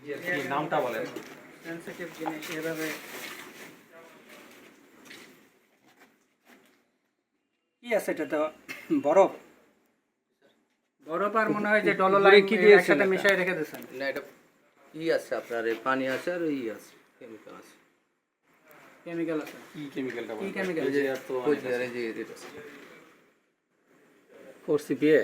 কি নামটা বলেন? সেনসিটিভ জিনিস এভাবে কি আছে এটা তো বরফ বরফ আর মনে হয় যে ডলোলাইট কি দিয়ে একসাথে মিশিয়ে রেখে দিয়েছেন। না এটা আছে আপনার পানি আছে আর আছে কেমিক্যাল আছে। কেমিক্যাল আছে কি কেমিক্যালটা কি বলেন? কেমিক্যাল? এই যে এত ওই যে এই যে এটা 4CPA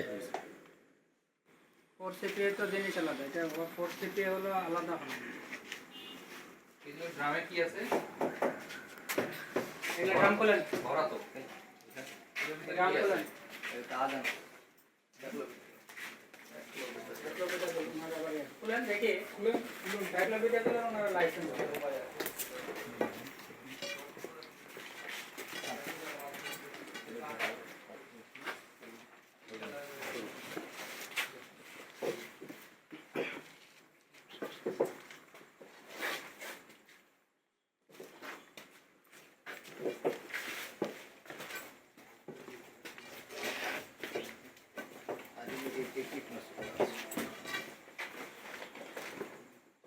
4CPA তো জিনিস আলাদা, এটা 4CPA হলো আলাদা হয়। এই যে ড্রামে কি আছে? এগুলো ড্রাম খোলেন, ভরা তো। ড্রাম খোলেন। এটা আদান খুলেন দেখি, খুলেন ব্যাকলবিটা দিলে ওনারা লাইসেন্স দেবে।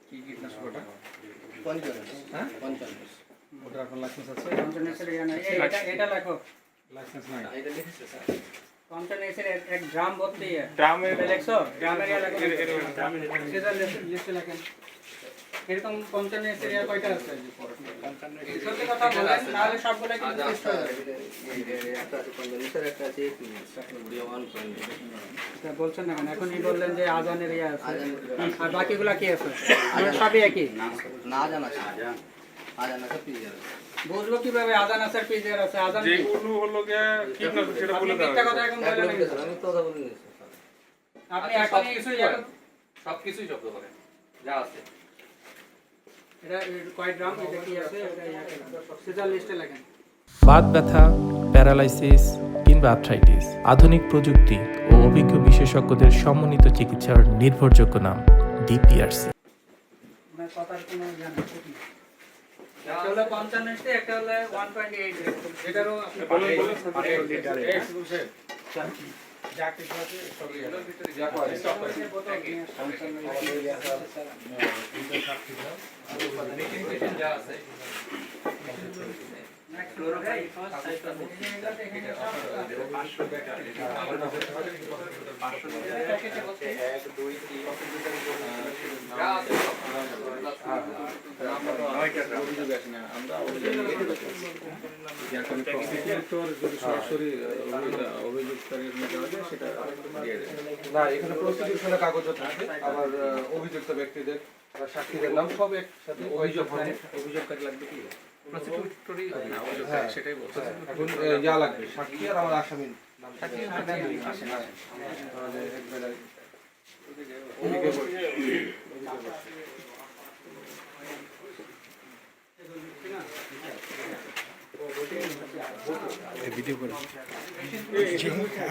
কি কীটনাশক ওটা? হ্যাঁ ওটার এখন লাইসেন্স আছে? কন্টেনেন্সের এটা লেখো, লাইসেন্স নাই। এটা লিখেছে স্যার কন্টেনেন্সের এক ড্রাম ভর্তি ড্রামে লেখছো, ড্রামের ইয়া লেখো, সেটার লিস্টে লেখেন। এরকম কন্টেনেন্সের ইয়া কয়টা আছে? সত্যি কথা বলেন, নাহলে সবগুলা কিন্তু লিস্ট হয়ে যাবে। একটা আছে 15 একটা আছে 1 মিনিট ভিডিও অন করেন। তা বলছেন না কেন? এখনই বললেন যে আজানের ইয়া আছে, আর বাকিগুলা কি আছে? সবই একই। না জানা আজান আছে পিজার বুঝবো কিভাবে আজান আছে আর পিজিআর আছে? আজান কি? যেগুলো হলো গিয়ে কীটনাশক সেটা আপনি বলে মিথ্যা দেওয়া কথা এখন বলেন না কিন্তু। আমি কথা বলে নিয়েছি আপনি এখনই কিছুই এখন সবকিছুই শব্দ করে যা আছে। এটা কয় ড্রাম, এটা কি আছে, এটা ইয়া সেটার লিস্টে লেখেন। বাত ব্যথা, প্যারালাইসিস কিংবা আর্থ্রাইটিস, আধুনিক প্রযুক্তি ও অভিজ্ঞ বিশেষজ্ঞদের সমন্বিত চিকিৎসার নির্ভরযোগ্য নাম ডিপিআরসি। আপনার কথার কোনো জ্ঞান আছে কি? একটা হলো 55, একটা হলো 1.8, এটারও আপনি বলেন যা কিছু আছে সবই এর ভিতরে যা বোতল স্টক করে নিয়ে মেডিকেশন যা আছে next floor এ ফার্স্ট সাইড আছে, এখানে সব 500 টাকা এটা আবার 500 প্যাকেটে বসে 1 2 3 যা আছে আমরা যদি সরাসরি অভিযুক্তের মধ্যে আছে সেটা দিয়ে দেবে। না এখানে প্রসিকিউশনের কাগজও থাকে আবার অভিযুক্ত ব্যক্তিদের বা সাক্ষীদের নাম সব একসাথে অভিযোগ হবে। অভিযোগকারী লাগবে কি? প্রসিকিউটরি না হ্যাঁ, সেটাই বলছে। এখন ইয়া লাগবে সাক্ষী আর আমার আসামির নাম সাক্ষী আসে না। তাহলে একবারে ওদিকে বসে ভিডিও করে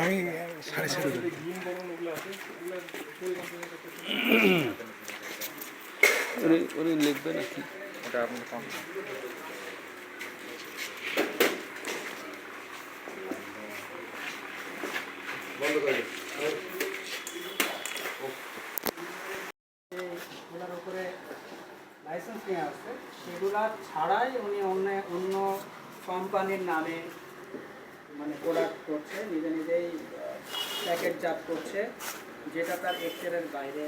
আমি 6:30 উনি লিখবে নাকি? ওটা আপনি কম বন্ধ করে দিন। এগুলোর উপরে লাইসেন্স নিয়ে আসছে, সেগুলা ছাড়াই উনি অন্য কোম্পানির নামে মানে প্রোডাক্ট করছে, নিজে নিজেই প্যাকেটজাত করছে, যেটা তার এক্সের বাইরে